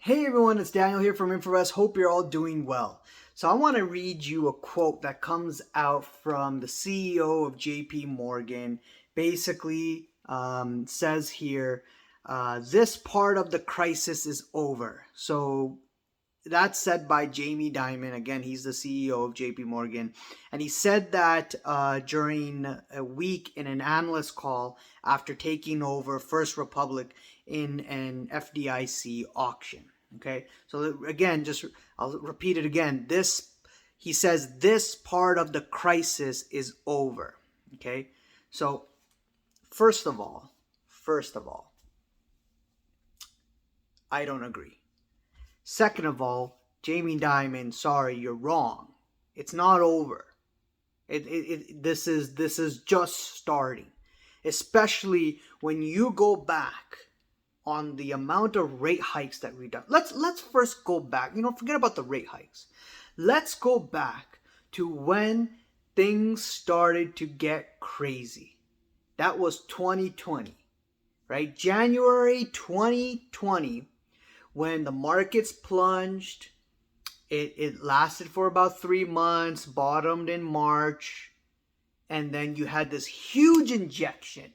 Hey everyone, it's Daniel here from etfs. Hope you're all doing well. So I want to read you a quote that comes out from the CEO of JP Morgan. Basically, says here, this part of the crisis is over. So that's said by Jamie Dimon. Again, he's the CEO of JP Morgan. And he said that during a week in an analyst call after taking over First Republic in an FDIC auction. Okay, so again, I'll repeat it again. He says this part of the crisis is over. Okay, so first of all, I don't agree. Second of all, Jamie Dimon, sorry, you're wrong. It's not over. This is just starting, especially when you go back on the amount of rate hikes that we've done. Let's first go back. Forget about the rate hikes. Let's go back to when things started to get crazy. That was 2020, right? January 2020, when the markets plunged. It lasted for about 3 months, bottomed in March, and then you had this huge injection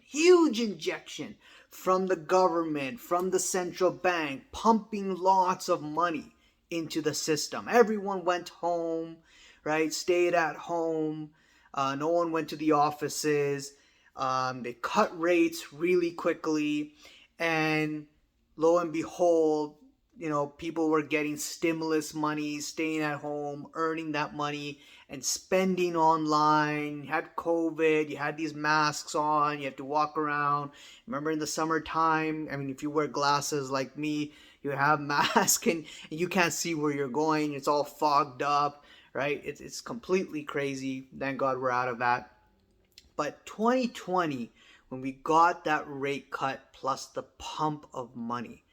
from the government, from the central bank, pumping lots of money into the system. Everyone went home, right? Stayed at home. No one went to the offices. They cut rates really quickly, and lo and behold, people were getting stimulus money, staying at home, earning that money, and spending online. You had COVID, you had these masks on, you have to walk around. Remember in the summertime, if you wear glasses like me, you have mask and you can't see where you're going. It's all fogged up, right? It's completely crazy. Thank God we're out of that. But 2020, when we got that rate cut plus the pump of money,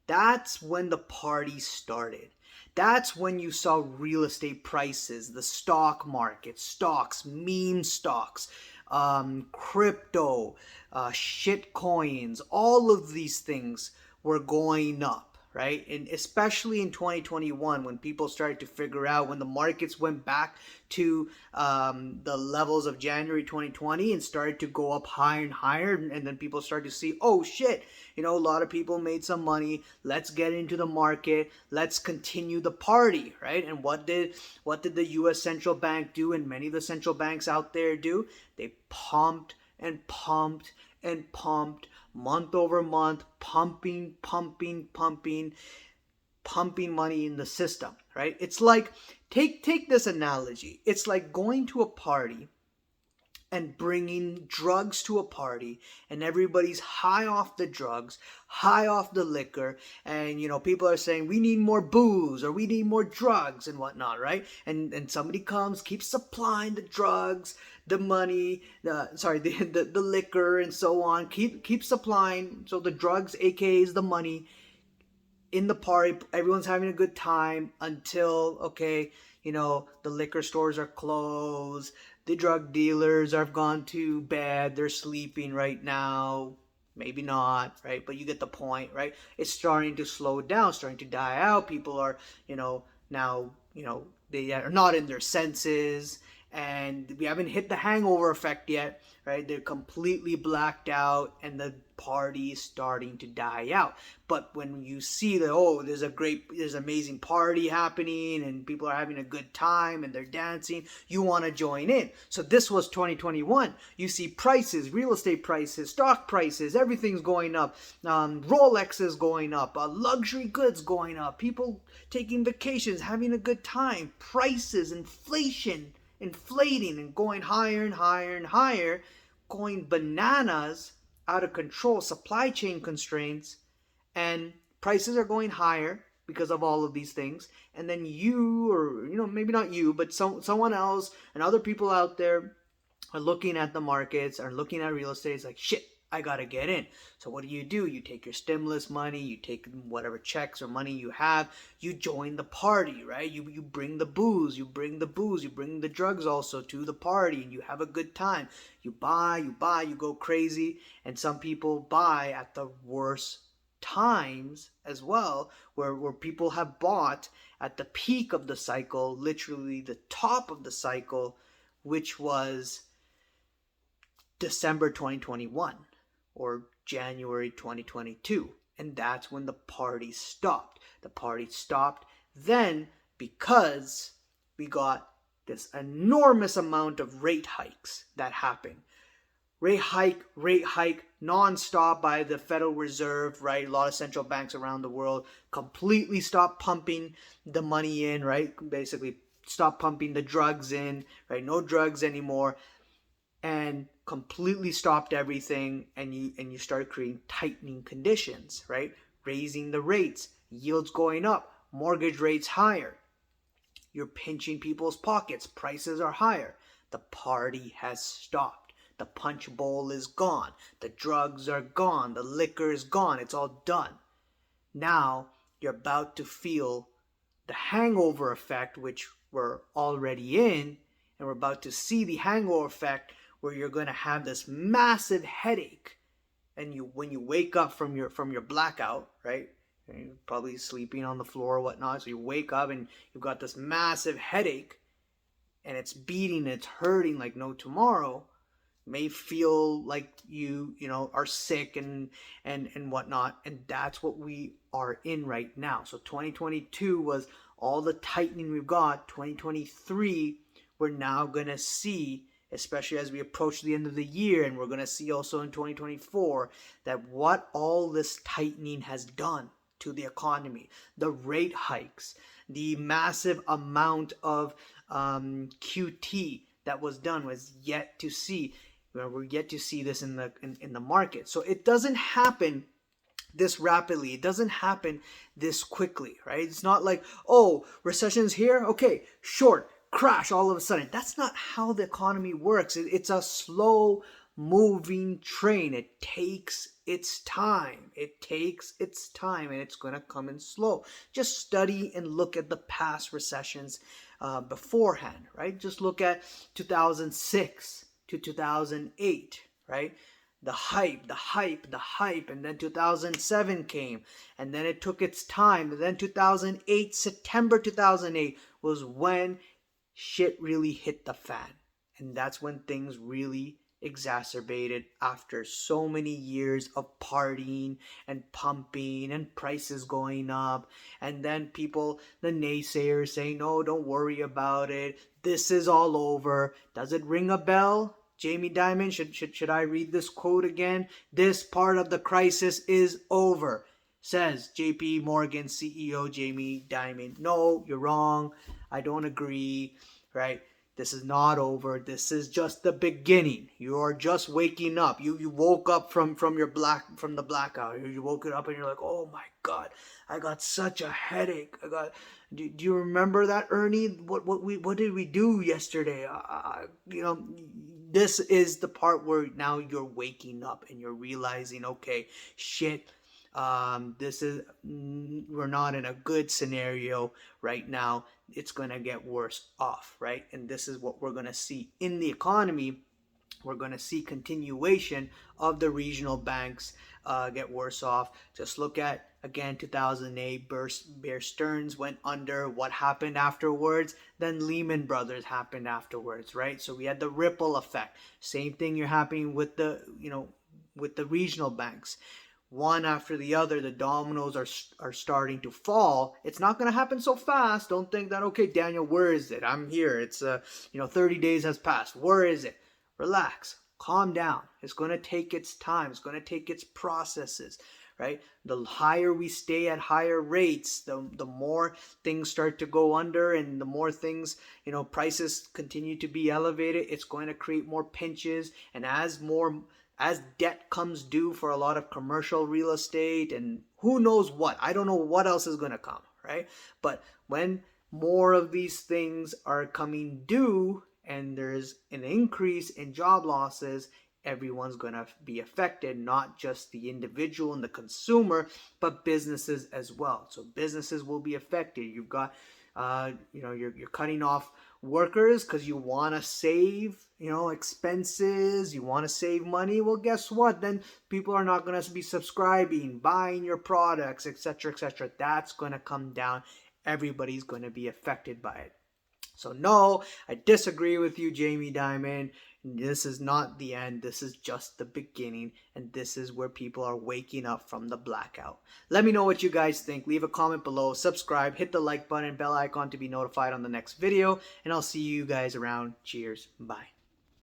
that's when the party started. That's when you saw real estate prices, the stock market, stocks, meme stocks, crypto, shit coins, all of these things were going up. Right? And especially in 2021, when people started to figure out, when the markets went back to the levels of January 2020 and started to go up higher and higher, and then people started to see, oh shit, a lot of people made some money. Let's get into the market. Let's continue the party, right? And what did the U.S. central bank do, and many of the central banks out there do? They pumped and pumped and pumped month over month, pumping money in the system, right? It's like, take this analogy. It's like going to a party and bringing drugs to a party, and everybody's high off the drugs, high off the liquor, and people are saying we need more booze or we need more drugs and whatnot, right? And somebody comes, keeps supplying the drugs, the money, the liquor and so on, keep supplying. So the drugs, aka the money, in the party, everyone's having a good time until, okay, the liquor stores are closed, the drug dealers have gone to bed, they're sleeping right now, maybe not, right? But you get the point, right? It's starting to slow down, starting to die out. People are, now, they are not in their senses, and we haven't hit the hangover effect yet, right? They're completely blacked out, and the party is starting to die out. But when you see that, oh, there's amazing party happening, and people are having a good time, and they're dancing, you want to join in. So this was 2021. You see prices, real estate prices, stock prices, everything's going up. Rolex is going up, luxury goods going up, people taking vacations, having a good time, prices, inflating and going higher and higher and higher, going bananas, out of control, supply chain constraints, and prices are going higher because of all of these things. And then you, or maybe not you, but someone else and other people out there are looking at the markets, are looking at real estate. It's like, shit, I gotta get in. So what do? You take your stimulus money, you take whatever checks or money you have, you join the party, right? You bring the booze, you bring the drugs also to the party, and you have a good time. You buy, you go crazy, and some people buy at the worst times as well where people have bought at the peak of the cycle, literally the top of the cycle, which was December 2021 or January 2022. And that's when the party stopped. The party stopped then because we got this enormous amount of rate hikes that happened. Rate hike, non-stop by the Federal Reserve, right? A lot of central banks around the world completely stopped pumping the money in, right? Basically, stop pumping the drugs in, right? No drugs anymore, and completely stopped everything. And you start creating tightening conditions, right? Raising the rates, yields going up, mortgage rates higher. You're pinching people's pockets. Prices are higher. The party has stopped. The punch bowl is gone. The drugs are gone. The liquor is gone. It's all done. Now you're about to feel the hangover effect, which we're already in, and we're about to see the hangover effect where you're going to have this massive headache, and when you wake up from your blackout, right? You're probably sleeping on the floor or whatnot, so you wake up and you've got this massive headache, and it's beating, it's hurting like no tomorrow. May feel like you are sick and whatnot, and that's what we are in right now. So 2022 was all the tightening we've got. 2023, we're now gonna see, especially as we approach the end of the year, and we're gonna see also in 2024, that what all this tightening has done to the economy, the rate hikes, the massive amount of QT that was done, was yet to see. We're yet to see this in the market. So it doesn't happen this rapidly. It doesn't happen this quickly, right? It's not like, oh, recession's here, okay, short, crash all of a sudden. That's not how the economy works. It's a slow moving train. It takes its time. It takes its time, and it's going to come in slow. Just study and look at the past recessions beforehand, right? Just look at 2006 to 2008, right? The hype, and then 2007 came, and then it took its time, and then 2008, September 2008 was when shit really hit the fan, and that's when things really exacerbated after so many years of partying and pumping and prices going up, and then people, the naysayers, saying, no, don't worry about it, this is all over. Does it ring a bell? Jamie Dimon, should I read this quote again? This part of the crisis is over, says JP Morgan CEO Jamie Dimon. No, you're wrong. I don't agree, right? This is not over. This is just the beginning. You are just waking up. You woke up from the blackout. You woke it up and you're like, oh my God, I got such a headache. Do you remember that, Ernie? What did we do yesterday? This is the part where now you're waking up and you're realizing, okay, shit, we're not in a good scenario right now. It's going to get worse off, right? And this is what we're going to see in the economy. We're going to see continuation of the regional banks get worse off. Just look at, again, 2008, Bear Stearns went under. What happened afterwards? Then Lehman Brothers happened afterwards, right? So we had the ripple effect. Same thing you're happening with the regional banks. One after the other, the dominoes are starting to fall. It's not going to happen so fast. Don't think that, okay, Daniel, where is it? I'm here. It's 30 days has passed. Where is it? Relax. Calm down. It's going to take its time. It's going to take its processes, right? The higher we stay at higher rates, the more things start to go under, and the more things, prices continue to be elevated. It's going to create more pinches, and as debt comes due for a lot of commercial real estate and who knows what, I don't know what else is going to come, right? But when more of these things are coming due and there's an increase in job losses, everyone's going to be affected, not just the individual and the consumer, but businesses as well. So businesses will be affected. You've got You're cutting off workers because you want to save, expenses, you want to save money. Well, guess what? Then people are not going to be subscribing, buying your products, etc., etc. That's going to come down. Everybody's going to be affected by it. So no, I disagree with you, Jamie Dimon. This is not the end. This is just the beginning. And this is where people are waking up from the blackout. Let me know what you guys think. Leave a comment below. Subscribe. Hit the like button, bell icon to be notified on the next video. And I'll see you guys around. Cheers. Bye.